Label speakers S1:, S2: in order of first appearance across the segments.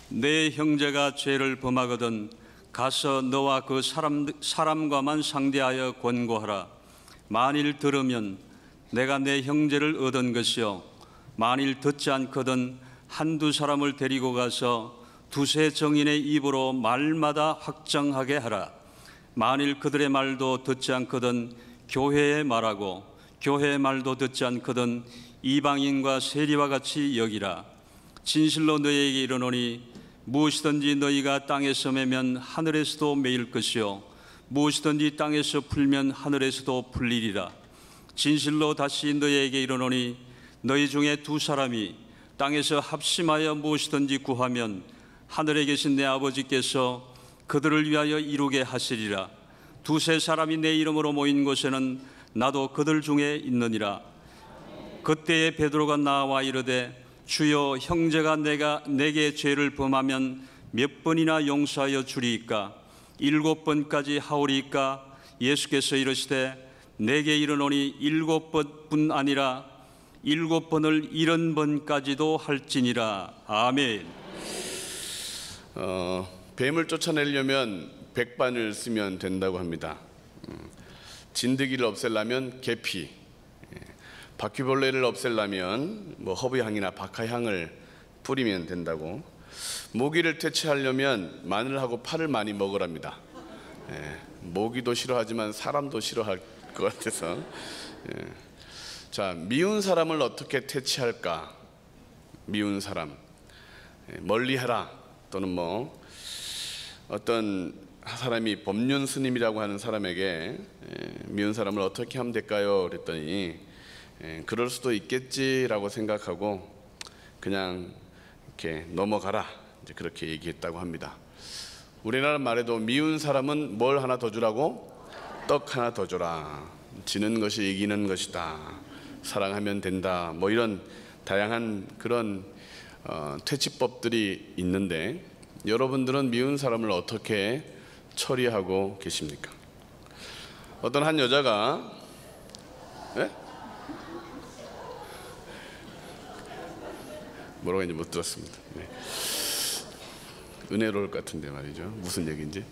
S1: 내 형제가 죄를 범하거든 가서 너와 그 사람과만 상대하여 권고하라. 만일 들으면 내가 내 형제를 얻은 것이요, 만일 듣지 않거든 한두 사람을 데리고 가서 두세 정인의 입으로 말마다 확정하게 하라. 만일 그들의 말도 듣지 않거든 교회에 말하고, 교회의 말도 듣지 않거든 이방인과 세리와 같이 여기라. 진실로 너희에게 이르노니 무엇이든지 너희가 땅에서 매면 하늘에서도 매일 것이요, 무엇이든지 땅에서 풀면 하늘에서도 풀리리라. 진실로 다시 너희에게 이르노니 너희 중에 두 사람이 땅에서 합심하여 무엇이든지 구하면 하늘에 계신 내 아버지께서 그들을 위하여 이루게 하시리라. 두세 사람이 내 이름으로 모인 곳에는 나도 그들 중에 있느니라. 그때에 베드로가 나와 이르되 주여, 형제가 내게 죄를 범하면 몇 번이나 용서하여 주리이까? 7번까지 하오리이까? 예수께서 이르시되 내게 이르노니 7번뿐 아니라 7번을 70번까지도 할지니라. 아멘.
S2: 뱀을 쫓아내려면 백반을 쓰면 된다고 합니다. 진드기를 없애려면 계피, 바퀴벌레를 없애려면 허브향이나 박하향을 뿌리면 된다고, 모기를 퇴치하려면 마늘하고 파를 많이 먹으랍니다. 모기도 싫어하지만 사람도 싫어할 것 같아서. 자, 미운 사람을 어떻게 퇴치할까? 미운 사람 멀리하라. 또는 어떤 사람이 법륜 스님이라고 하는 사람에게 미운 사람을 어떻게 하면 될까요? 그랬더니 그럴 수도 있겠지라고 생각하고 그냥 이렇게 넘어가라, 이제 그렇게 얘기했다고 합니다. 우리나라 말에도 미운 사람은 뭘 하나 더 주라고? 떡 하나 더 줘라. 지는 것이 이기는 것이다. 사랑하면 된다. 이런 다양한 그런 퇴치법들이 있는데, 여러분들은 미운 사람을 어떻게 처리하고 계십니까? 어떤 한 여자가 뭐라고 했는지 못 들었습니다. 은혜로울 것 같은데 말이죠. 무슨 얘기인지.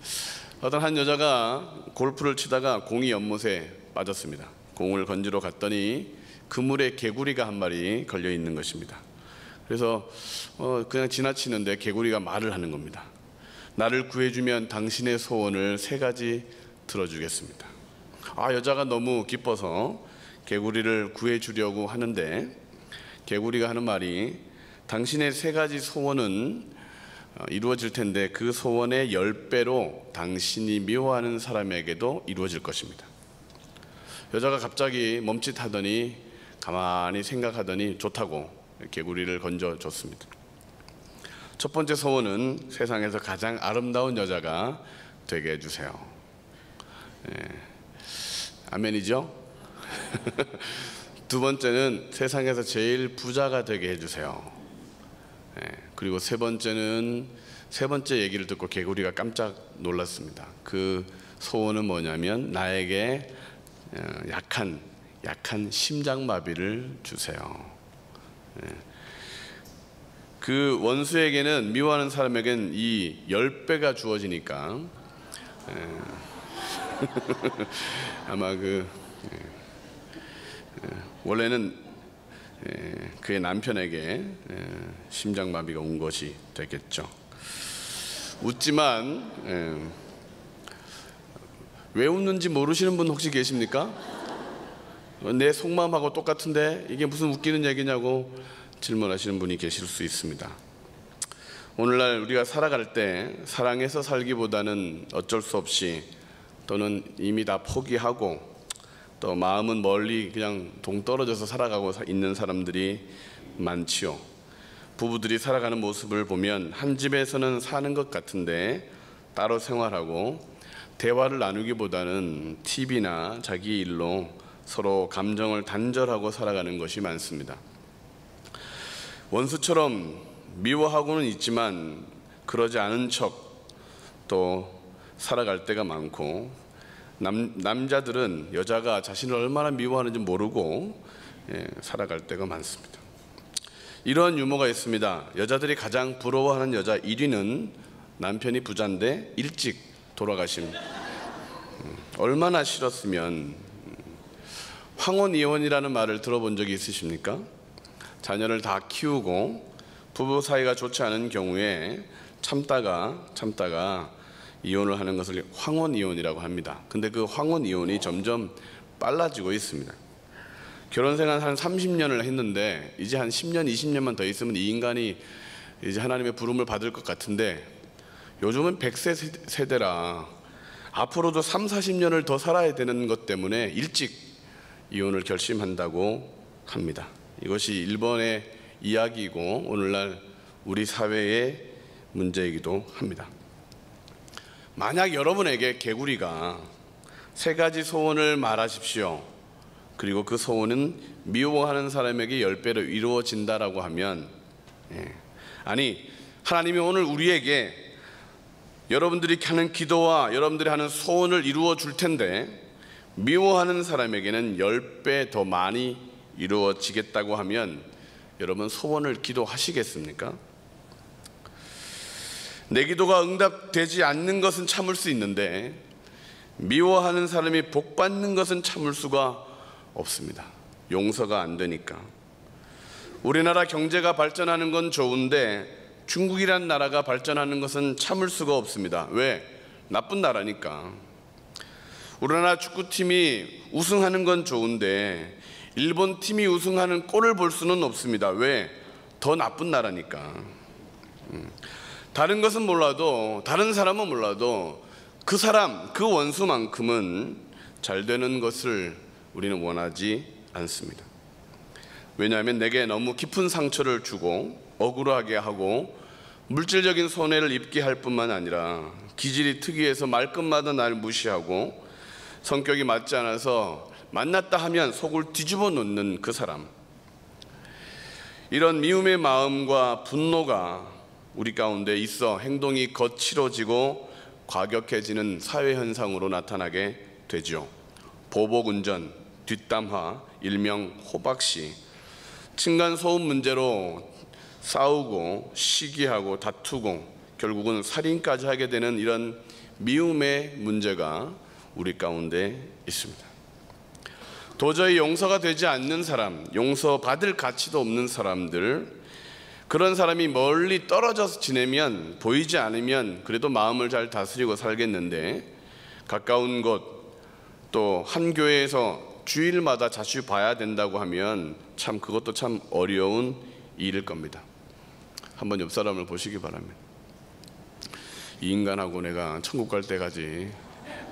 S2: 어떤 한 여자가 골프를 치다가 공이 연못에 빠졌습니다. 공을 건지러 갔더니 그물에 개구리가 한 마리 걸려 있는 것입니다. 그래서 그냥 지나치는데 개구리가 말을 하는 겁니다. 나를 구해주면 당신의 소원을 3가지 들어주겠습니다. 여자가 너무 기뻐서 개구리를 구해주려고 하는데, 개구리가 하는 말이 당신의 3가지 소원은 이루어질 텐데 그 소원의 10배로 당신이 미워하는 사람에게도 이루어질 것입니다. 여자가 갑자기 멈칫하더니 가만히 생각하더니 좋다고 개구리를 건져줬습니다. 첫 번째 소원은 세상에서 가장 아름다운 여자가 되게 해주세요. 아멘이죠? 두 번째는 세상에서 제일 부자가 되게 해주세요. 그리고 세 번째 얘기를 듣고 개구리가 깜짝 놀랐습니다. 그 소원은 뭐냐면 나에게 약한 심장마비를 주세요. 그 원수에게는, 미워하는 사람에게는 이 10배가 주어지니까 아마 원래는 그의 남편에게 심장마비가 온 것이 되겠죠. 웃지만 왜 웃는지 모르시는 분 혹시 계십니까? 내 속마음하고 똑같은데 이게 무슨 웃기는 얘기냐고 질문하시는 분이 계실 수 있습니다. 오늘날 우리가 살아갈 때 사랑해서 살기보다는 어쩔 수 없이, 또는 이미 다 포기하고 또 마음은 멀리 그냥 동떨어져서 살아가고 있는 사람들이 많지요. 부부들이 살아가는 모습을 보면 한 집에서는 사는 것 같은데 따로 생활하고 대화를 나누기보다는 TV나 자기 일로 서로 감정을 단절하고 살아가는 것이 많습니다. 원수처럼 미워하고는 있지만 그러지 않은 척 또 살아갈 때가 많고, 남자들은 여자가 자신을 얼마나 미워하는지 모르고 살아갈 때가 많습니다. 이런 유머가 있습니다. 여자들이 가장 부러워하는 여자 1위는 남편이 부자인데 일찍 돌아가십니다. 얼마나 싫었으면. 황혼이혼이라는 말을 들어본 적이 있으십니까? 자녀를 다 키우고 부부 사이가 좋지 않은 경우에 참다가 이혼을 하는 것을 황혼이혼이라고 합니다. 근데 그 황혼이혼이 점점 빨라지고 있습니다. 결혼 생활 한 30년을 했는데 이제 한 10년, 20년만 더 있으면 이 인간이 이제 하나님의 부름을 받을 것 같은데, 요즘은 100세 세대라 앞으로도 3, 40년을 더 살아야 되는 것 때문에 일찍 이혼을 결심한다고 합니다. 이것이 일본의 이야기이고 오늘날 우리 사회의 문제이기도 합니다. 만약 여러분에게 개구리가 3가지 소원을 말하십시오, 그리고 그 소원은 미워하는 사람에게 10배로 이루어진다라고 하면, 아니 하나님이 오늘 우리에게 여러분들이 하는 기도와 여러분들이 하는 소원을 이루어 줄 텐데 미워하는 사람에게는 10배 더 많이 이루어지겠다고 하면 여러분 소원을 기도하시겠습니까? 내 기도가 응답되지 않는 것은 참을 수 있는데 미워하는 사람이 복 받는 것은 참을 수가 없습니다. 용서가 안 되니까. 우리나라 경제가 발전하는 건 좋은데 중국이란 나라가 발전하는 것은 참을 수가 없습니다. 왜? 나쁜 나라니까. 우리나라 축구팀이 우승하는 건 좋은데 일본 팀이 우승하는 꼴을 볼 수는 없습니다. 왜? 더 나쁜 나라니까. 다른 것은 몰라도, 다른 사람은 몰라도 그 사람, 그 원수만큼은 잘 되는 것을 우리는 원하지 않습니다. 왜냐하면 내게 너무 깊은 상처를 주고 억울하게 하고 물질적인 손해를 입게 할 뿐만 아니라 기질이 특이해서 말끝마다 날 무시하고 성격이 맞지 않아서 만났다 하면 속을 뒤집어 놓는 그 사람, 이런 미움의 마음과 분노가 우리 가운데 있어 행동이 거칠어지고 과격해지는 사회 현상으로 나타나게 되죠. 보복운전, 뒷담화, 일명 호박씨, 층간소음 문제로 싸우고 시기하고 다투고 결국은 살인까지 하게 되는 이런 미움의 문제가 우리 가운데 있습니다. 도저히 용서가 되지 않는 사람, 용서받을 가치도 없는 사람들, 그런 사람이 멀리 떨어져서 지내면, 보이지 않으면 그래도 마음을 잘 다스리고 살겠는데, 가까운 곳 또 한 교회에서 주일마다 자주 봐야 된다고 하면 참 그것도 참 어려운 일일 겁니다. 한번 옆 사람을 보시기 바랍니다. 이 인간하고 내가 천국 갈 때까지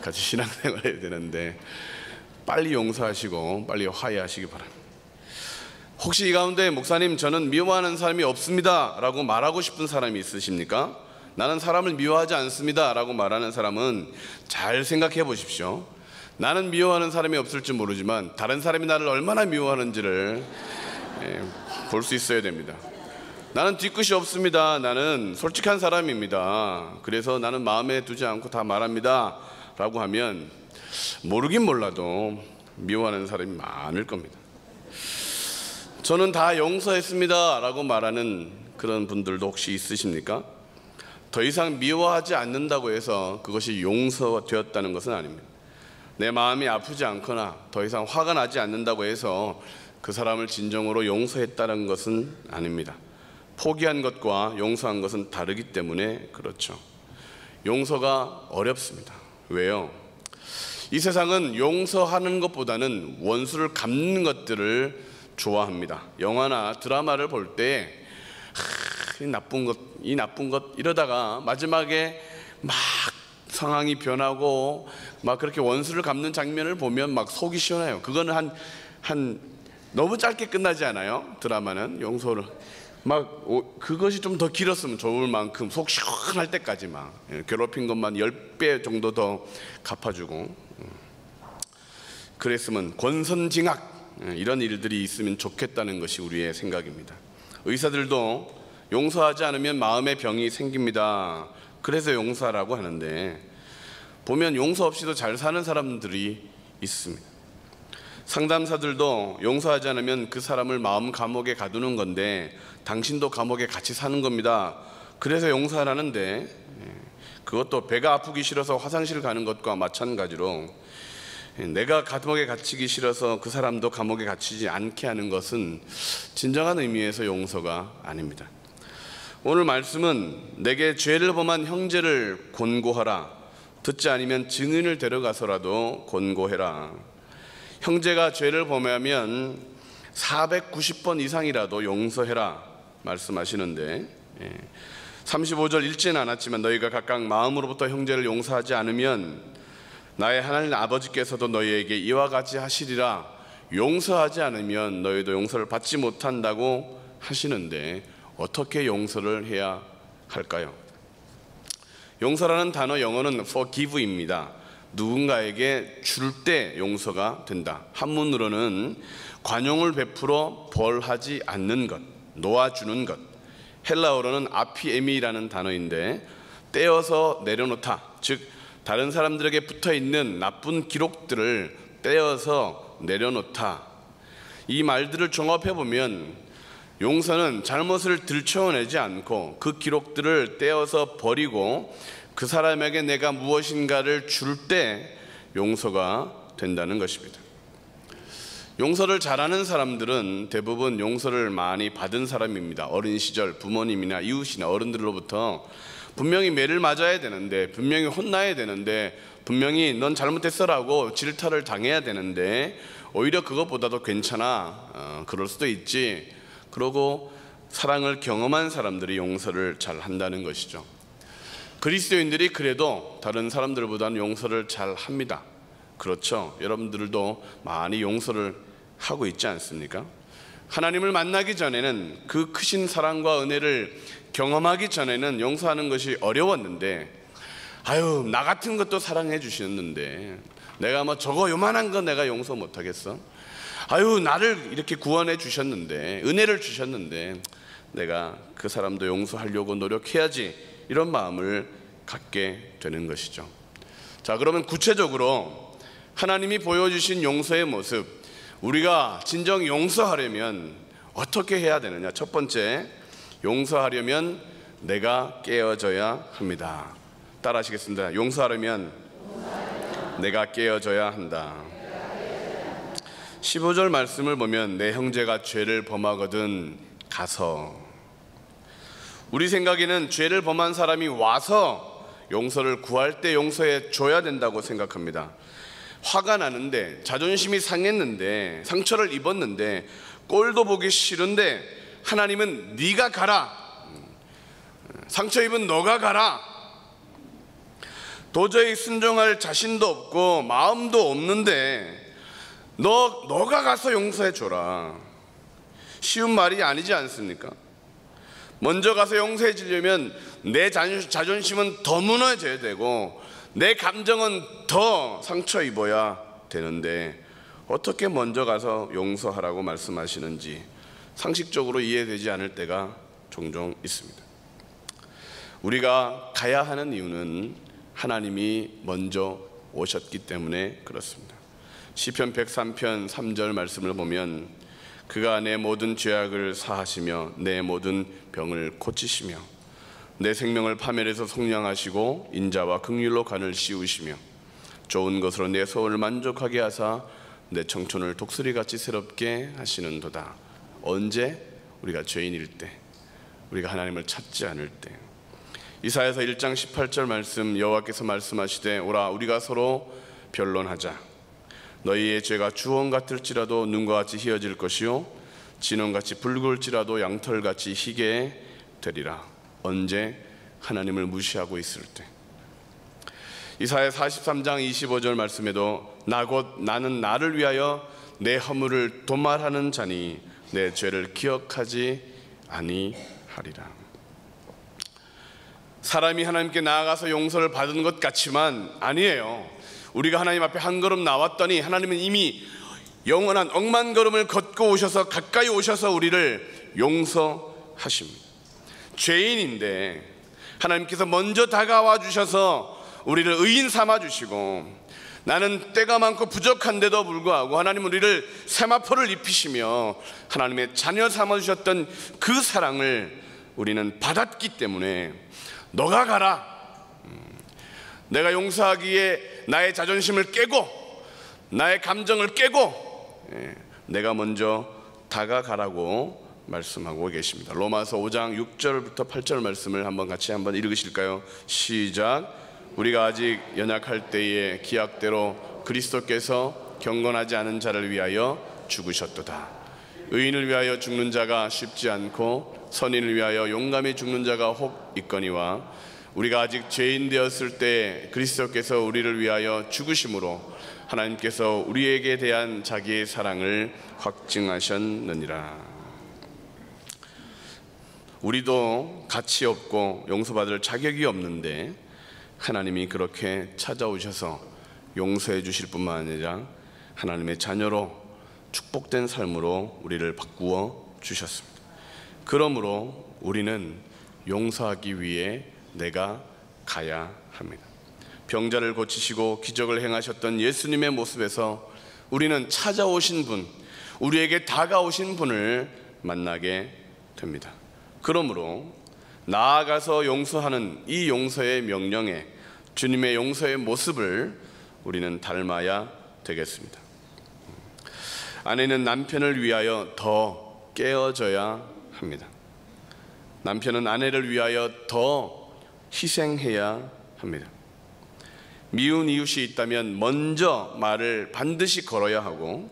S2: 같이 신앙생활 해야 되는데 빨리 용서하시고 빨리 화해하시기 바랍니다. 혹시 이 가운데 목사님 저는 미워하는 사람이 없습니다 라고 말하고 싶은 사람이 있으십니까? 나는 사람을 미워하지 않습니다 라고 말하는 사람은 잘 생각해 보십시오. 나는 미워하는 사람이 없을지 모르지만 다른 사람이 나를 얼마나 미워하는지를 볼 수 있어야 됩니다. 나는 뒤끝이 없습니다. 나는 솔직한 사람입니다. 그래서 나는 마음에 두지 않고 다 말합니다 라고 하면 모르긴 몰라도 미워하는 사람이 많을 겁니다. 저는 다 용서했습니다 라고 말하는 그런 분들도 혹시 있으십니까? 더 이상 미워하지 않는다고 해서 그것이 용서되었다는 것은 아닙니다. 내 마음이 아프지 않거나 더 이상 화가 나지 않는다고 해서 그 사람을 진정으로 용서했다는 것은 아닙니다. 포기한 것과 용서한 것은 다르기 때문에 그렇죠. 용서가 어렵습니다. 왜요? 이 세상은 용서하는 것보다는 원수를 갚는 것들을 좋아합니다. 영화나 드라마를 볼 때 이 나쁜 것 이러다가 마지막에 막 상황이 변하고 막 그렇게 원수를 갚는 장면을 보면 막 속이 시원해요. 그거는 한 너무 짧게 끝나지 않아요? 드라마는 용서를 막 그것이 좀 더 길었으면 좋을 만큼 속 시원할 때까지 막 괴롭힌 것만 10배 정도 더 갚아주고 그랬으면 권선징악 이런 일들이 있으면 좋겠다는 것이 우리의 생각입니다. 의사들도 용서하지 않으면 마음의 병이 생깁니다. 그래서 용서하라고 하는데 보면 용서 없이도 잘 사는 사람들이 있습니다. 상담사들도 용서하지 않으면 그 사람을 마음 감옥에 가두는 건데 당신도 감옥에 같이 사는 겁니다. 그래서 용서하라는데, 그것도 배가 아프기 싫어서 화장실 가는 것과 마찬가지로 내가 감옥에 갇히기 싫어서 그 사람도 감옥에 갇히지 않게 하는 것은 진정한 의미에서 용서가 아닙니다. 오늘 말씀은 내게 죄를 범한 형제를 권고하라. 듣지 않으면 증인을 데려가서라도 권고해라. 형제가 죄를 범하면 490번 이상이라도 용서해라 말씀하시는데, 35절 읽지는 않았지만 너희가 각각 마음으로부터 형제를 용서하지 않으면 나의 하나님 아버지께서도 너희에게 이와 같이 하시리라. 용서하지 않으면 너희도 용서를 받지 못한다고 하시는데 어떻게 용서를 해야 할까요? 용서라는 단어 영어는 forgive입니다. 누군가에게 줄 때 용서가 된다. 한문으로는 관용을 베풀어 벌하지 않는 것, 놓아주는 것. 헬라어로는 아피에미라는 단어인데 떼어서 내려놓다, 즉 다른 사람들에게 붙어있는 나쁜 기록들을 떼어서 내려놓다. 이 말들을 종합해보면 용서는 잘못을 들춰내지 않고 그 기록들을 떼어서 버리고 그 사람에게 내가 무엇인가를 줄 때 용서가 된다는 것입니다. 용서를 잘하는 사람들은 대부분 용서를 많이 받은 사람입니다. 어린 시절 부모님이나 이웃이나 어른들로부터 분명히 매를 맞아야 되는데, 분명히 혼나야 되는데, 분명히 넌 잘못했어라고 질타를 당해야 되는데 오히려 그것보다도 괜찮아, 그럴 수도 있지, 그러고 사랑을 경험한 사람들이 용서를 잘 한다는 것이죠. 그리스도인들이 그래도 다른 사람들보다는 용서를 잘 합니다. 그렇죠? 여러분들도 많이 용서를 하고 있지 않습니까? 하나님을 만나기 전에는, 그 크신 사랑과 은혜를 경험하기 전에는 용서하는 것이 어려웠는데, 아유, 나 같은 것도 사랑해 주셨는데 내가 뭐 저거 요만한 거 내가 용서 못하겠어? 아유, 나를 이렇게 구원해 주셨는데, 은혜를 주셨는데 내가 그 사람도 용서하려고 노력해야지, 이런 마음을 갖게 되는 것이죠. 자, 그러면 구체적으로 하나님이 보여주신 용서의 모습, 우리가 진정 용서하려면 어떻게 해야 되느냐? 첫 번째, 용서하려면 내가 깨어져야 합니다. 따라 하시겠습니다. 용서하려면 내가 깨어져야 한다. 15절 말씀을 보면 내 형제가 죄를 범하거든 가서, 우리 생각에는 죄를 범한 사람이 와서 용서를 구할 때 용서해 줘야 된다고 생각합니다. 화가 나는데, 자존심이 상했는데, 상처를 입었는데, 꼴도 보기 싫은데 하나님은 네가 가라, 상처 입은 너가 가라, 도저히 순종할 자신도 없고 마음도 없는데 너가 가서 용서해 줘라. 쉬운 말이 아니지 않습니까? 먼저 가서 용서해 주려면 내 자존심은 더 무너져야 되고 내 감정은 더 상처 입어야 되는데 어떻게 먼저 가서 용서하라고 말씀하시는지 상식적으로 이해되지 않을 때가 종종 있습니다. 우리가 가야 하는 이유는 하나님이 먼저 오셨기 때문에 그렇습니다. 시편 103편 3절 말씀을 보면 그가 내 모든 죄악을 사하시며 내 모든 병을 고치시며 내 생명을 파멸해서 속량하시고 인자와 긍휼로 간을 씌우시며 좋은 것으로 내 소원을 만족하게 하사 내 청춘을 독수리같이 새롭게 하시는도다. 언제? 우리가 죄인일 때, 우리가 하나님을 찾지 않을 때. 이사야서 1장 18절 말씀, 여호와께서 말씀하시되 오라 우리가 서로 변론하자. 너희의 죄가 주홍 같을지라도 눈과 같이 희어질 것이요 진홍같이 붉을지라도 양털같이 희게 되리라. 언제? 하나님을 무시하고 있을 때. 이사야 43장 25절 말씀에도 나 곧 나는 나를 위하여 내 허물을 도말하는 자니 내 죄를 기억하지 아니하리라. 사람이 하나님께 나아가서 용서를 받은 것 같지만 아니에요. 우리가 하나님 앞에 한 걸음 나왔더니 하나님은 이미 영원한 억만 걸음을 걷고 오셔서 가까이 오셔서 우리를 용서하십니다. 죄인인데 하나님께서 먼저 다가와 주셔서 우리를 의인 삼아 주시고 나는 때가 많고 부족한데도 불구하고 하나님 우리를 세마포를 입히시며 하나님의 자녀 삼아주셨던 그 사랑을 우리는 받았기 때문에 너가 가라, 내가 용서하기에 나의 자존심을 깨고 나의 감정을 깨고 내가 먼저 다가가라고 말씀하고 계십니다. 로마서 5장 6절부터 8절 말씀을 같이 한번 읽으실까요? 시작. 우리가 아직 연약할 때에 기약대로 그리스도께서 경건하지 않은 자를 위하여 죽으셨도다. 의인을 위하여 죽는 자가 쉽지 않고 선인을 위하여 용감히 죽는 자가 혹 있거니와 우리가 아직 죄인 되었을 때 그리스도께서 우리를 위하여 죽으심으로 하나님께서 우리에게 대한 자기의 사랑을 확증하셨느니라. 우리도 가치 없고 용서받을 자격이 없는데 하나님이 그렇게 찾아오셔서 용서해 주실 뿐만 아니라 하나님의 자녀로 축복된 삶으로 우리를 바꾸어 주셨습니다. 그러므로 우리는 용서하기 위해 내가 가야 합니다. 병자를 고치시고 기적을 행하셨던 예수님의 모습에서 우리는 찾아오신 분, 우리에게 다가오신 분을 만나게 됩니다. 그러므로 나아가서 용서하는 이 용서의 명령에 주님의 용서의 모습을 우리는 닮아야 되겠습니다. 아내는 남편을 위하여 더 깨어져야 합니다. 남편은 아내를 위하여 더 희생해야 합니다. 미운 이웃이 있다면 먼저 말을 반드시 걸어야 하고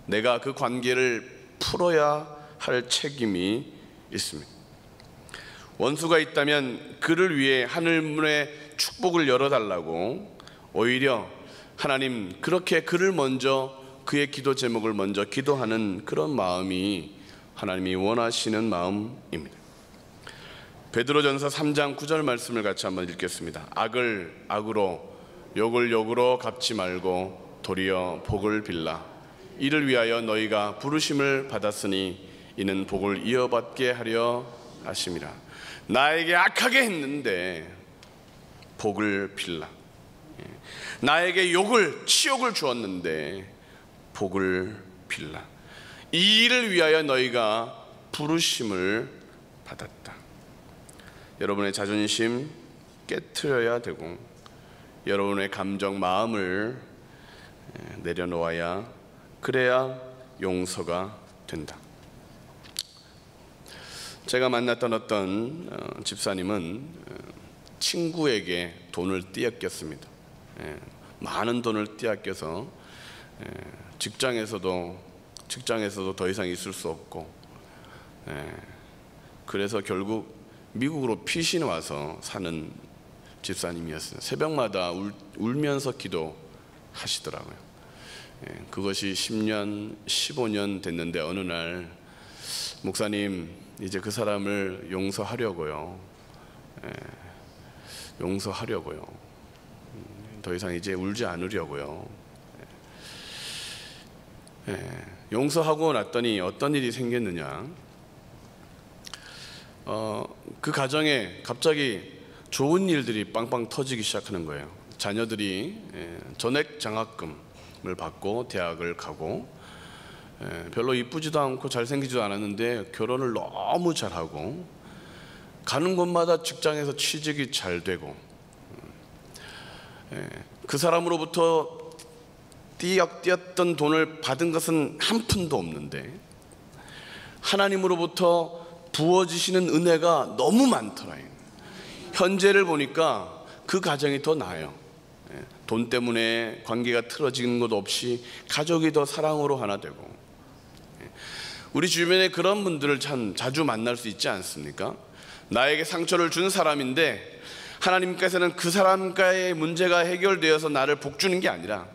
S2: 내가 그 관계를 풀어야 할 책임이 있습니다. 원수가 있다면 그를 위해 하늘문의 축복을 열어달라고 오히려 하나님 그렇게 그를 먼저 그의 기도 제목을 먼저 기도하는 그런 마음이 하나님이 원하시는 마음입니다. 베드로전서 3장 9절 말씀을 같이 한번 읽겠습니다. 악을 악으로 욕을 욕으로 갚지 말고 도리어 복을 빌라. 이를 위하여 너희가 부르심을 받았으니 이는 복을 이어받게 하려 하심이라. 나에게 악하게 했는데 복을 빌라. 나에게 치욕을 주었는데 복을 빌라. 이 일을 위하여 너희가 부르심을 받았다. 여러분의 자존심 깨트려야 되고 여러분의 감정 마음을 내려놓아야 그래야 용서가 된다. 제가 만났던 어떤 집사님은 친구에게 돈을 띄어꼈습니다. 많은 돈을 띄어껴서 직장에서도 더 이상 있을 수 없고 그래서 결국 미국으로 피신해 와서 사는 집사님이었어요. 새벽마다 울면서 기도하시더라고요. 그것이 10년, 15년 됐는데 어느 날 목사님 이제 그 사람을 용서하려고요. 용서하려고요. 더 이상 이제 울지 않으려고요. 용서하고 났더니 어떤 일이 생겼느냐. 그 가정에 갑자기 좋은 일들이 빵빵 터지기 시작하는 거예요. 자녀들이 전액 장학금을 받고 대학을 가고 별로 이쁘지도 않고 잘생기지도 않았는데 결혼을 너무 잘하고 가는 곳마다 직장에서 취직이 잘 되고 그 사람으로부터 띄었던 돈을 받은 것은 한 푼도 없는데 하나님으로부터 부어지시는 은혜가 너무 많더라요. 현재를 보니까 그 가정이 더 나아요. 돈 때문에 관계가 틀어지는 것 없이 가족이 더 사랑으로 하나 되고 우리 주변에 그런 분들을 참 자주 만날 수 있지 않습니까? 나에게 상처를 준 사람인데 하나님께서는 그 사람과의 문제가 해결되어서 나를 복주는 게 아니라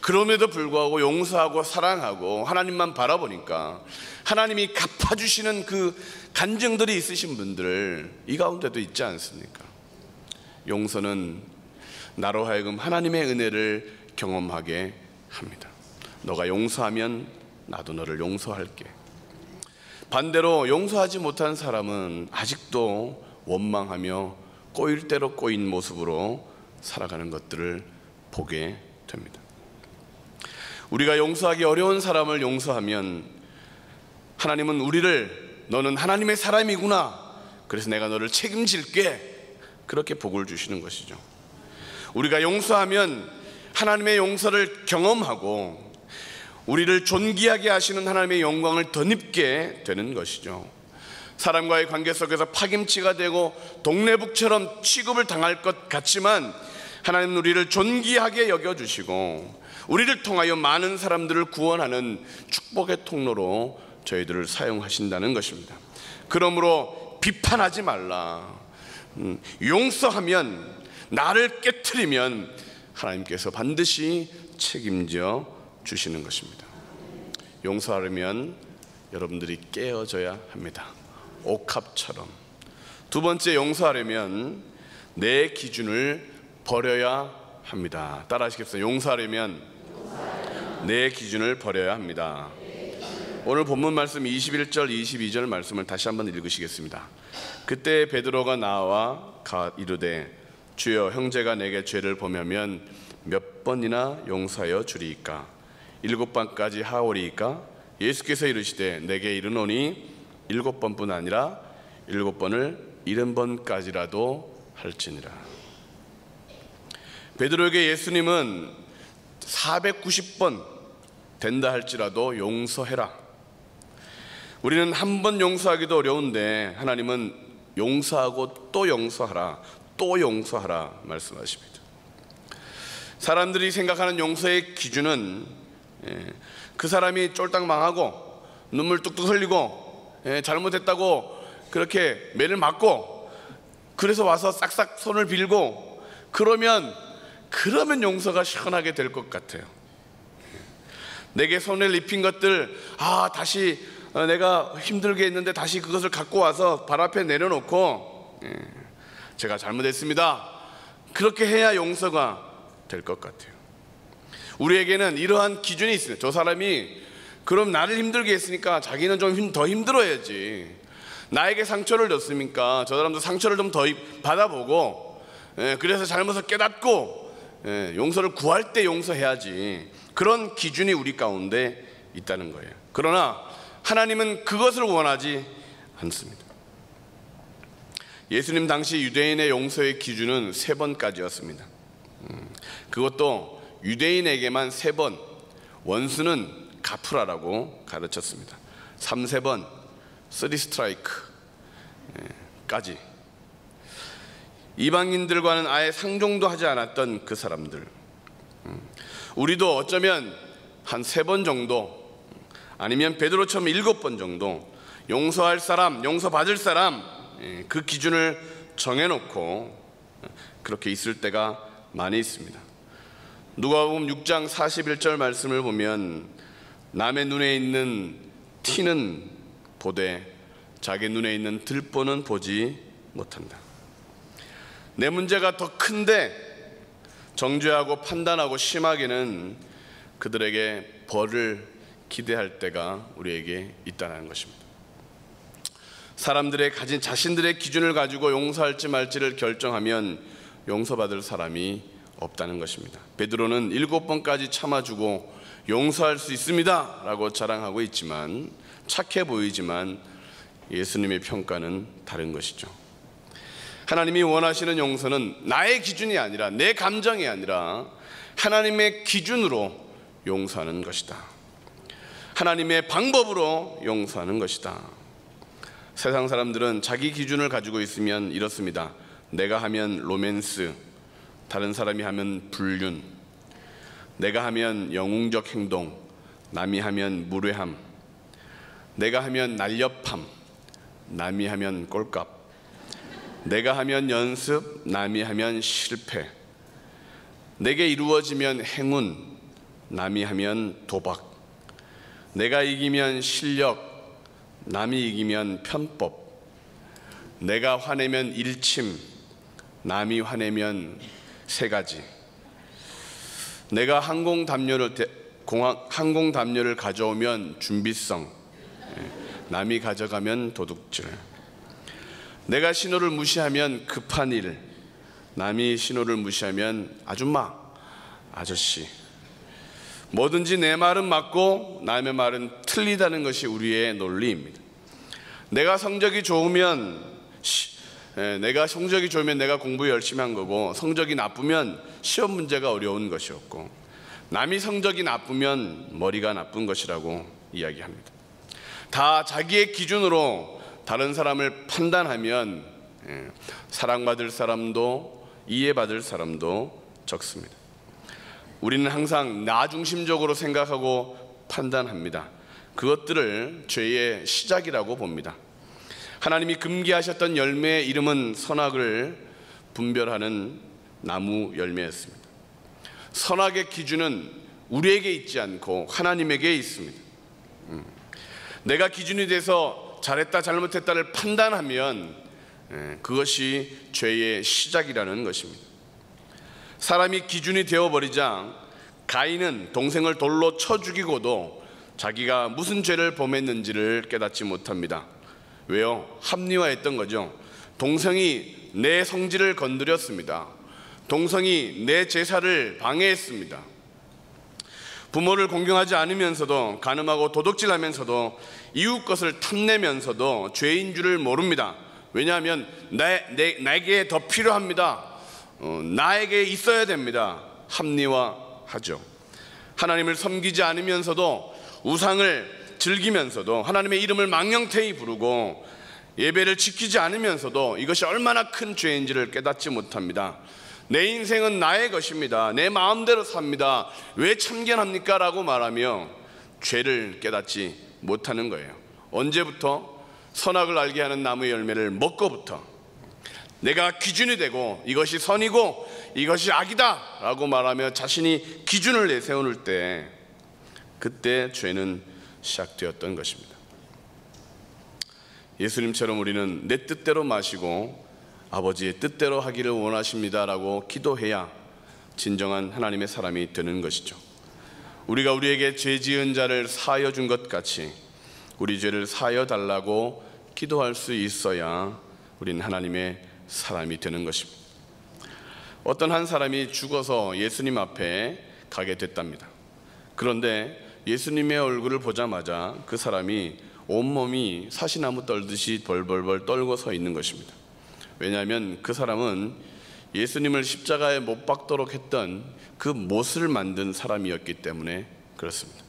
S2: 그럼에도 불구하고 용서하고 사랑하고 하나님만 바라보니까 하나님이 갚아주시는 그 간증들이 있으신 분들 이 가운데도 있지 않습니까? 용서는 나로 하여금 하나님의 은혜를 경험하게 합니다. 너가 용서하면 나도 너를 용서할게. 반대로 용서하지 못한 사람은 아직도 원망하며 꼬일 대로 꼬인 모습으로 살아가는 것들을 보게 됩니다. 우리가 용서하기 어려운 사람을 용서하면 하나님은 우리를 너는 하나님의 사람이구나, 그래서 내가 너를 책임질게, 그렇게 복을 주시는 것이죠. 우리가 용서하면 하나님의 용서를 경험하고 우리를 존귀하게 하시는 하나님의 영광을 덧입게 되는 것이죠. 사람과의 관계 속에서 파김치가 되고 동네북처럼 취급을 당할 것 같지만 하나님은 우리를 존귀하게 여겨주시고 우리를 통하여 많은 사람들을 구원하는 축복의 통로로 저희들을 사용하신다는 것입니다. 그러므로 비판하지 말라. 용서하면, 나를 깨트리면 하나님께서 반드시 책임져 주시는 것입니다. 용서하려면 여러분들이 깨어져야 합니다. 옥합처럼. 두 번째, 용서하려면 내 기준을 버려야 합니다. 따라 하시겠어요? 용서하려면 내 기준을 버려야 합니다. 오늘 본문 말씀 21절 22절 말씀을 다시 한번 읽으시겠습니다. 그때 베드로가 나와 이르되 주여, 형제가 내게 죄를 범하면 몇 번이나 용서하여 주리이까? 7번까지 하오리이까? 예수께서 이르시되 내게 이르노니 7번뿐 아니라 7번을 70번까지라도 할지니라. 베드로에게 예수님은 490번 된다 할지라도 용서해라. 우리는 한 번 용서하기도 어려운데 하나님은 용서하고 또 용서하라, 또 용서하라 말씀하십니다. 사람들이 생각하는 용서의 기준은 그 사람이 쫄딱 망하고 눈물 뚝뚝 흘리고 잘못했다고 그렇게 매를 맞고 그래서 와서 싹싹 손을 빌고 그러면 용서가 시원하게 될 것 같아요. 내게 손을 입힌 것들, 다시 내가 힘들게 했는데 다시 그것을 갖고 와서 발 앞에 내려놓고 제가 잘못했습니다, 그렇게 해야 용서가 될 것 같아요. 우리에게는 이러한 기준이 있어요. 저 사람이 그럼 나를 힘들게 했으니까 자기는 좀 더 힘들어야지. 나에게 상처를 줬으니까 저 사람도 상처를 좀 더 받아보고 그래서 잘못을 깨닫고 용서를 구할 때 용서해야지. 그런 기준이 우리 가운데 있다는 거예요. 그러나 하나님은 그것을 원하지 않습니다. 예수님 당시 유대인의 용서의 기준은 3번까지였습니다. 그것도 유대인에게만 3번, 원수는 갚으라라고 가르쳤습니다. 3번, 3 스트라이크까지. 이방인들과는 아예 상종도 하지 않았던 그 사람들. 우리도 어쩌면 한 3번 정도, 아니면 베드로처럼 7번 정도 용서할 사람, 용서받을 사람, 그 기준을 정해놓고 그렇게 있을 때가 많이 있습니다. 누가복음 6장 41절 말씀을 보면 남의 눈에 있는 티는 보되 자기 눈에 있는 들보는 보지 못한다. 내 문제가 더 큰데 정죄하고 판단하고 심하게는 그들에게 벌을 기대할 때가 우리에게 있다는 것입니다. 사람들의 가진 자신들의 기준을 가지고 용서할지 말지를 결정하면 용서받을 사람이 없다는 것입니다. 베드로는 7번까지 참아주고 용서할 수 있습니다 라고 자랑하고 있지만, 착해 보이지만 예수님의 평가는 다른 것이죠. 하나님이 원하시는 용서는 나의 기준이 아니라, 내 감정이 아니라 하나님의 기준으로 용서하는 것이다. 하나님의 방법으로 용서하는 것이다. 세상 사람들은 자기 기준을 가지고 있으면 이렇습니다. 내가 하면 로맨스, 다른 사람이 하면 불륜, 내가 하면 영웅적 행동, 남이 하면 무례함, 내가 하면 날렵함, 남이 하면 꼴값, 내가 하면 연습, 남이 하면 실패, 내게 이루어지면 행운, 남이 하면 도박, 내가 이기면 실력, 남이 이기면 편법, 내가 화내면 일침, 남이 화내면 3가지, 내가 항공 담요를 가져오면 준비성, 남이 가져가면 도둑질, 내가 신호를 무시하면 급한 일, 남이 신호를 무시하면 아줌마, 아저씨. 뭐든지 내 말은 맞고 남의 말은 틀리다는 것이 우리의 논리입니다. 내가 성적이 좋으면 내가 공부 열심히 한 거고, 성적이 나쁘면 시험 문제가 어려운 것이었고, 남이 성적이 나쁘면 머리가 나쁜 것이라고 이야기합니다. 다 자기의 기준으로 다른 사람을 판단하면 사랑받을 사람도 이해받을 사람도 적습니다. 우리는 항상 나 중심적으로 생각하고 판단합니다. 그것들을 죄의 시작이라고 봅니다. 하나님이 금기하셨던 열매의 이름은 선악을 분별하는 나무 열매였습니다. 선악의 기준은 우리에게 있지 않고 하나님에게 있습니다. 내가 기준이 돼서 잘했다 잘못했다를 판단하면 그것이 죄의 시작이라는 것입니다. 사람이 기준이 되어버리자 가인은 동생을 돌로 쳐 죽이고도 자기가 무슨 죄를 범했는지를 깨닫지 못합니다. 왜요? 합리화했던 거죠. 동생이 내 성질을 건드렸습니다. 동생이 내 제사를 방해했습니다. 부모를 공경하지 않으면서도, 간음하고 도둑질하면서도, 이웃 것을 탐내면서도 죄인 줄을 모릅니다. 왜냐하면 나에게 더 필요합니다. 나에게 있어야 됩니다. 합리화하죠. 하나님을 섬기지 않으면서도, 우상을 즐기면서도, 하나님의 이름을 망령되이 부르고 예배를 지키지 않으면서도 이것이 얼마나 큰 죄인지를 깨닫지 못합니다. 내 인생은 나의 것입니다. 내 마음대로 삽니다. 왜 참견합니까? 라고 말하며 죄를 깨닫지 못하는 거예요. 언제부터? 선악을 알게 하는 나무의 열매를 먹고부터. 내가 기준이 되고 이것이 선이고 이것이 악이다 라고 말하며 자신이 기준을 내세울 때, 그때 죄는 시작되었던 것입니다. 예수님처럼 우리는 내 뜻대로 마시고 아버지의 뜻대로 하기를 원하십니다 라고 기도해야 진정한 하나님의 사람이 되는 것이죠. 우리가 우리에게 죄 지은 자를 사하여 준 것 같이 우리 죄를 사하여 달라고 기도할 수 있어야 우리는 하나님의 사람이 되는 것입니다. 어떤 한 사람이 죽어서 예수님 앞에 가게 됐답니다. 그런데 예수님의 얼굴을 보자마자 그 사람이 온몸이 사시나무 떨듯이 벌벌벌 떨고 서 있는 것입니다. 왜냐하면 그 사람은 예수님을 십자가에 못 박도록 했던 그 못을 만든 사람이었기 때문에 그렇습니다.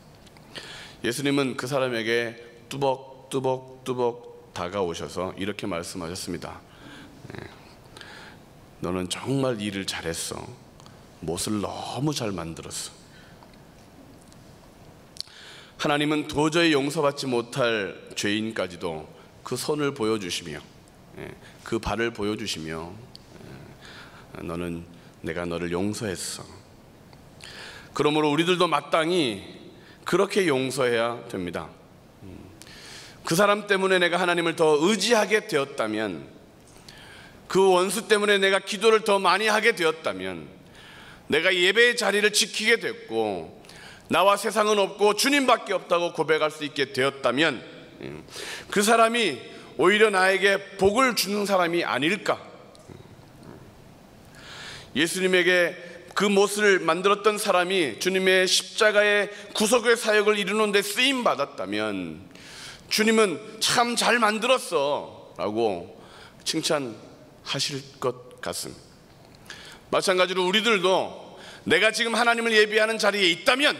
S2: 예수님은 그 사람에게 뚜벅뚜벅뚜벅 다가오셔서 이렇게 말씀하셨습니다. 너는 정말 일을 잘했어. 못을 너무 잘 만들었어. 하나님은 도저히 용서받지 못할 죄인까지도 그 손을 보여주시며 그 발을 보여주시며 내가 너를 용서했어. 그러므로 우리들도 마땅히 그렇게 용서해야 됩니다. 그 사람 때문에 내가 하나님을 더 의지하게 되었다면, 그 원수 때문에 내가 기도를 더 많이 하게 되었다면, 내가 예배의 자리를 지키게 됐고 나와 세상은 없고 주님밖에 없다고 고백할 수 있게 되었다면, 그 사람이 오히려 나에게 복을 주는 사람이 아닐까? 예수님에게 그 못을 만들었던 사람이 주님의 십자가의 구속의 사역을 이루는 데 쓰임 받았다면 주님은 참 잘 만들었어 라고 칭찬하실 것 같습니다. 마찬가지로 우리들도 내가 지금 하나님을 예배하는 자리에 있다면,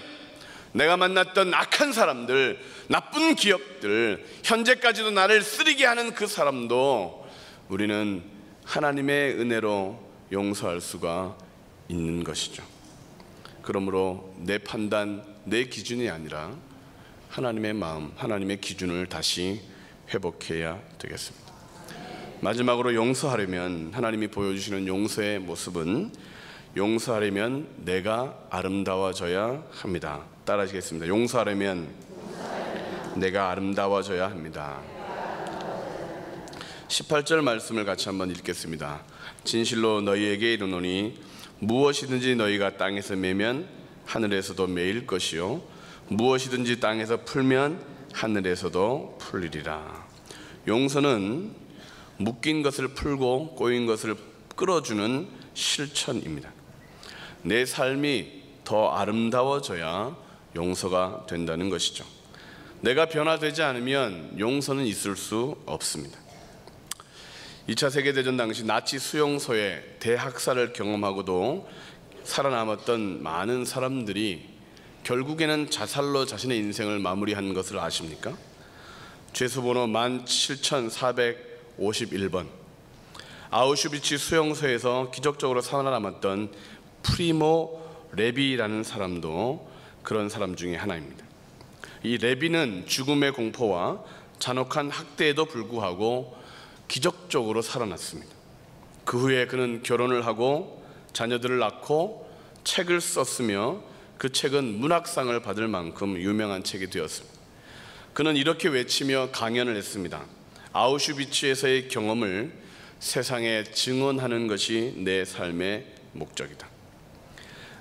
S2: 내가 만났던 악한 사람들, 나쁜 기억들, 현재까지도 나를 쓰리게 하는 그 사람도 우리는 하나님의 은혜로 용서할 수가 있는 것이죠. 그러므로 내 판단, 내 기준이 아니라 하나님의 마음, 하나님의 기준을 다시 회복해야 되겠습니다. 마지막으로 용서하려면, 하나님이 보여주시는 용서의 모습은, 용서하려면 내가 아름다워져야 합니다. 따라하시겠습니다. 용서하려면 내가 아름다워져야 합니다. 18절 말씀을 같이 한번 읽겠습니다. 진실로 너희에게 이르노니 무엇이든지 너희가 땅에서 매면 하늘에서도 매일 것이요 무엇이든지 땅에서 풀면 하늘에서도 풀리리라. 용서는 묶인 것을 풀고 꼬인 것을 끌어주는 실천입니다. 내 삶이 더 아름다워져야 용서가 된다는 것이죠. 내가 변화되지 않으면 용서는 있을 수 없습니다. 2차 세계대전 당시 나치 수용소의 대학살을 경험하고도 살아남았던 많은 사람들이 결국에는 자살로 자신의 인생을 마무리한 것을 아십니까? 죄수번호 17451번, 아우슈비츠 수용소에서 기적적으로 살아남았던 프리모 레비라는 사람도 그런 사람 중에 하나입니다. 이 레비는 죽음의 공포와 잔혹한 학대에도 불구하고 기적적으로 살아났습니다. 그 후에 그는 결혼을 하고 자녀들을 낳고 책을 썼으며 그 책은 문학상을 받을 만큼 유명한 책이 되었습니다. 그는 이렇게 외치며 강연을 했습니다. 아우슈비츠에서의 경험을 세상에 증언하는 것이 내 삶의 목적이다.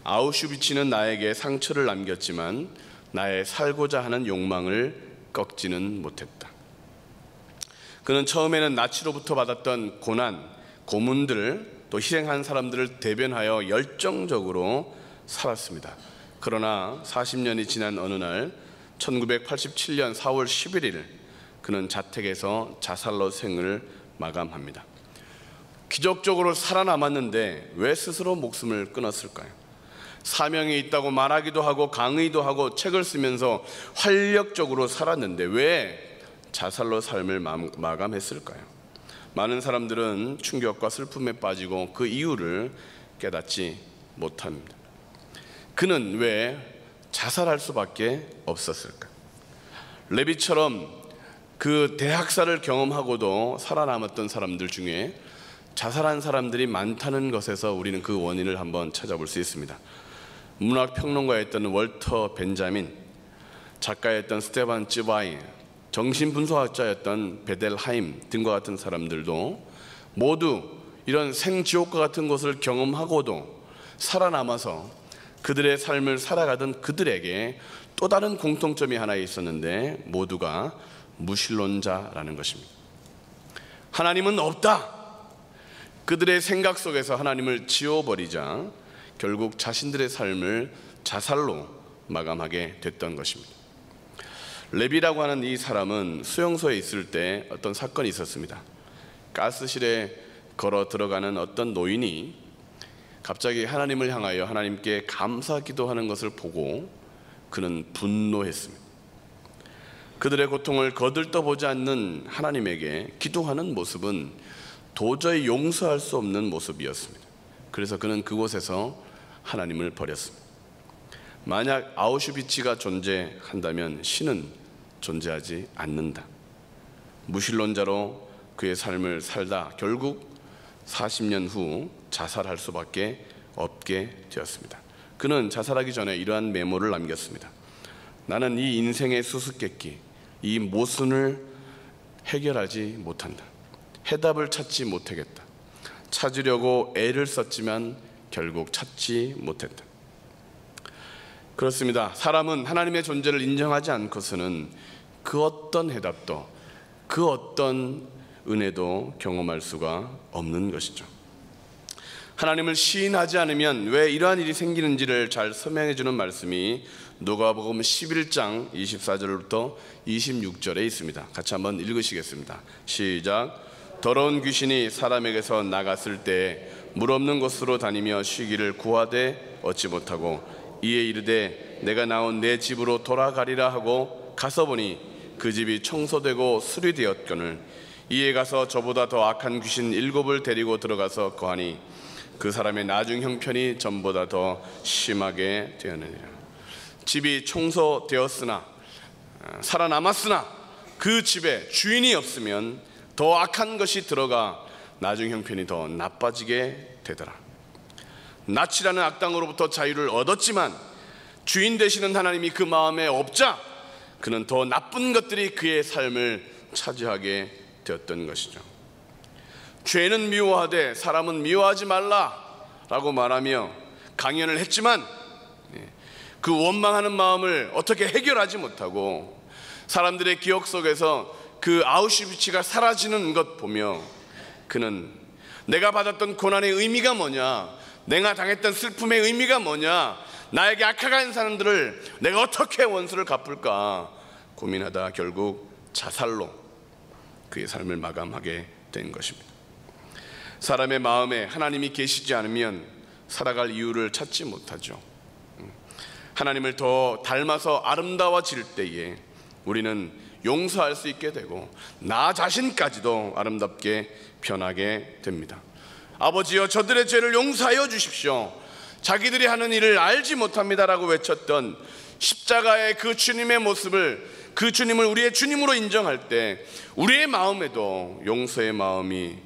S2: 아우슈비츠는 나에게 상처를 남겼지만 나의 살고자 하는 욕망을 꺾지는 못했다. 그는 처음에는 나치로부터 받았던 고난, 고문들, 또 희생한 사람들을 대변하여 열정적으로 살았습니다. 그러나 40년이 지난 어느 날 1987년 4월 11일 그는 자택에서 자살로 생을 마감합니다. 기적적으로 살아남았는데 왜 스스로 목숨을 끊었을까요? 사명이 있다고 말하기도 하고 강의도 하고 책을 쓰면서 활력적으로 살았는데 왜 자살로 삶을 마감했을까요? 많은 사람들은 충격과 슬픔에 빠지고 그 이유를 깨닫지 못합니다. 그는 왜 자살할 수밖에 없었을까요? 레비처럼 그 대학살을 경험하고도 살아남았던 사람들 중에 자살한 사람들이 많다는 것에서 우리는 그 원인을 한번 찾아볼 수 있습니다. 문학평론가였던 월터 벤자민, 작가였던 스테반 쯔바이, 정신분석학자였던 베델하임 등과 같은 사람들도 모두 이런 생지옥과 같은 것을 경험하고도 살아남아서 그들의 삶을 살아가던 그들에게 또 다른 공통점이 하나 있었는데 모두가 무신론자라는 것입니다. 하나님은 없다. 그들의 생각 속에서 하나님을 지워버리자 결국 자신들의 삶을 자살로 마감하게 됐던 것입니다. 레비라고 하는 이 사람은 수용소에 있을 때 어떤 사건이 있었습니다. 가스실에 걸어 들어가는 어떤 노인이 갑자기 하나님을 향하여 하나님께 감사 기도하는 것을 보고 그는 분노했습니다. 그들의 고통을 거들떠보지 않는 하나님에게 기도하는 모습은 도저히 용서할 수 없는 모습이었습니다. 그래서 그는 그곳에서 하나님을 버렸습니다. 만약 아우슈비츠가 존재한다면 신은 존재하지 않는다. 무신론자로 그의 삶을 살다 결국 40년 후 자살할 수밖에 없게 되었습니다. 그는 자살하기 전에 이러한 메모를 남겼습니다. 나는 이 인생의 수수께끼, 이 모순을 해결하지 못한다. 해답을 찾지 못하겠다. 찾으려고 애를 썼지만 결국 찾지 못했다. 그렇습니다. 사람은 하나님의 존재를 인정하지 않고서는 그 어떤 해답도 그 어떤 은혜도 경험할 수가 없는 것이죠. 하나님을 시인하지 않으면 왜 이러한 일이 생기는지를 잘 설명해 주는 말씀이 누가복음 11장 24절부터 26절에 있습니다. 같이 한번 읽으시겠습니다. 시작. 더러운 귀신이 사람에게서 나갔을 때 물 없는 곳으로 다니며 쉬기를 구하되 얻지 못하고 이에 이르되 내가 나온 내 집으로 돌아가리라 하고 가서 보니 그 집이 청소되고 수리되었거늘 이에 가서 저보다 더 악한 귀신 7을 데리고 들어가서 거하니 그 사람의 나중 형편이 전보다 더 심하게 되었느니라. 집이 청소되었으나 살아남았으나 그 집에 주인이 없으면 더 악한 것이 들어가 나중 형편이 더 나빠지게 되더라. 나치라는 악당으로부터 자유를 얻었지만 주인 되시는 하나님이 그 마음에 없자 그는 더 나쁜 것들이 그의 삶을 차지하게 되었던 것이죠. 죄는 미워하되 사람은 미워하지 말라라고 말하며 강연을 했지만 그 원망하는 마음을 어떻게 해결하지 못하고 사람들의 기억 속에서 그 아우슈비츠가 사라지는 것 보며 그는 내가 받았던 고난의 의미가 뭐냐, 내가 당했던 슬픔의 의미가 뭐냐, 나에게 악한 사람들을 내가 어떻게 원수를 갚을까 고민하다 결국 자살로 그의 삶을 마감하게 된 것입니다. 사람의 마음에 하나님이 계시지 않으면 살아갈 이유를 찾지 못하죠. 하나님을 더 닮아서 아름다워질 때에 우리는 용서할 수 있게 되고 나 자신까지도 아름답게 변하게 됩니다. 아버지여, 저들의 죄를 용서하여 주십시오. 자기들이 하는 일을 알지 못합니다라고 외쳤던 십자가의 그 주님의 모습을, 그 주님을 우리의 주님으로 인정할 때 우리의 마음에도 용서의 마음이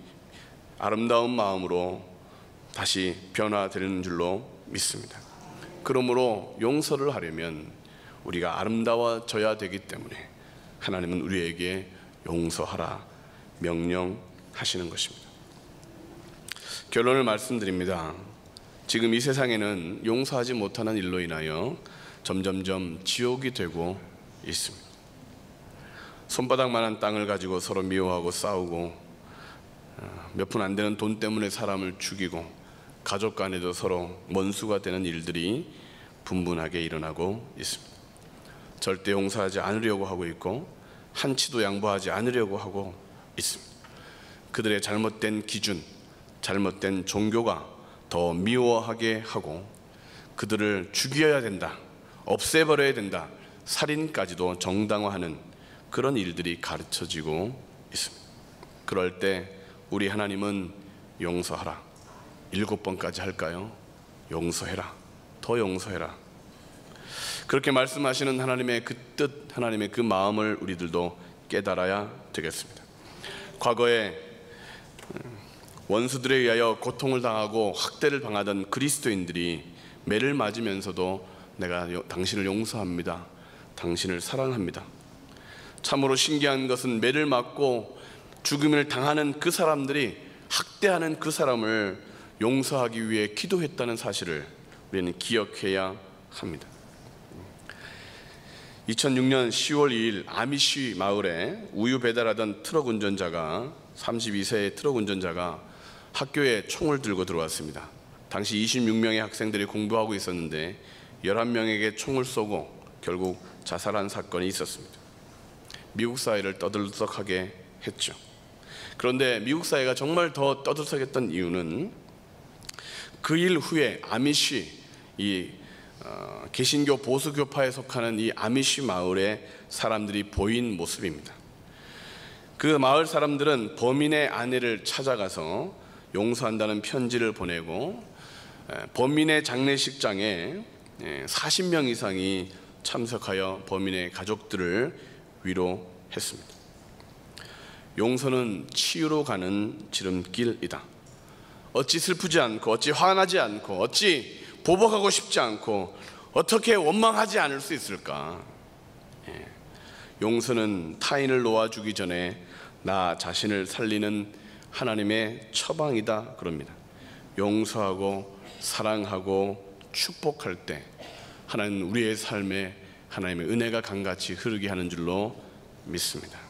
S2: 아름다운 마음으로 다시 변화되는 줄로 믿습니다. 그러므로 용서를 하려면 우리가 아름다워져야 되기 때문에 하나님은 우리에게 용서하라 명령하시는 것입니다. 결론을 말씀드립니다. 지금 이 세상에는 용서하지 못하는 일로 인하여 점점점 지옥이 되고 있습니다. 손바닥만한 땅을 가지고 서로 미워하고 싸우고 몇 푼 안 되는 돈 때문에 사람을 죽이고 가족 간에도 서로 원수가 되는 일들이 분분하게 일어나고 있습니다. 절대 용서하지 않으려고 하고 있고 한치도 양보하지 않으려고 하고 있습니다. 그들의 잘못된 기준, 잘못된 종교가 더 미워하게 하고 그들을 죽여야 된다, 없애버려야 된다, 살인까지도 정당화하는 그런 일들이 가르쳐지고 있습니다. 그럴 때 우리 하나님은 용서하라 7번까지 할까요? 용서해라, 더 용서해라, 그렇게 말씀하시는 하나님의 그 뜻, 하나님의 그 마음을 우리들도 깨달아야 되겠습니다. 과거에 원수들에 의하여 고통을 당하고 학대를 당하던 그리스도인들이 매를 맞으면서도 내가 당신을 용서합니다, 당신을 사랑합니다. 참으로 신기한 것은 매를 맞고 죽음을 당하는 그 사람들이 학대하는 그 사람을 용서하기 위해 기도했다는 사실을 우리는 기억해야 합니다. 2006년 10월 2일 아미시 마을에 우유 배달하던 트럭 운전자가 32세의 트럭 운전자가 학교에 총을 들고 들어왔습니다. 당시 26명의 학생들이 공부하고 있었는데 11명에게 총을 쏘고 결국 자살한 사건이 있었습니다. 미국 사회를 떠들썩하게 했죠. 그런데 미국 사회가 정말 더 떠들썩했던 이유는 그 일 후에 아미시, 이 개신교 보수교파에 속하는 이 아미시 마을의 사람들이 보인 모습입니다. 그 마을 사람들은 범인의 아내를 찾아가서 용서한다는 편지를 보내고 범인의 장례식장에 40명 이상이 참석하여 범인의 가족들을 위로했습니다. 용서는 치유로 가는 지름길이다. 어찌 슬프지 않고, 어찌 화나지 않고, 어찌 보복하고 싶지 않고, 어떻게 원망하지 않을 수 있을까? 용서는 타인을 놓아주기 전에 나 자신을 살리는 하나님의 처방이다 그럽니다. 용서하고 사랑하고 축복할 때 하나님은 우리의 삶에 하나님의 은혜가 강같이 흐르게 하는 줄로 믿습니다.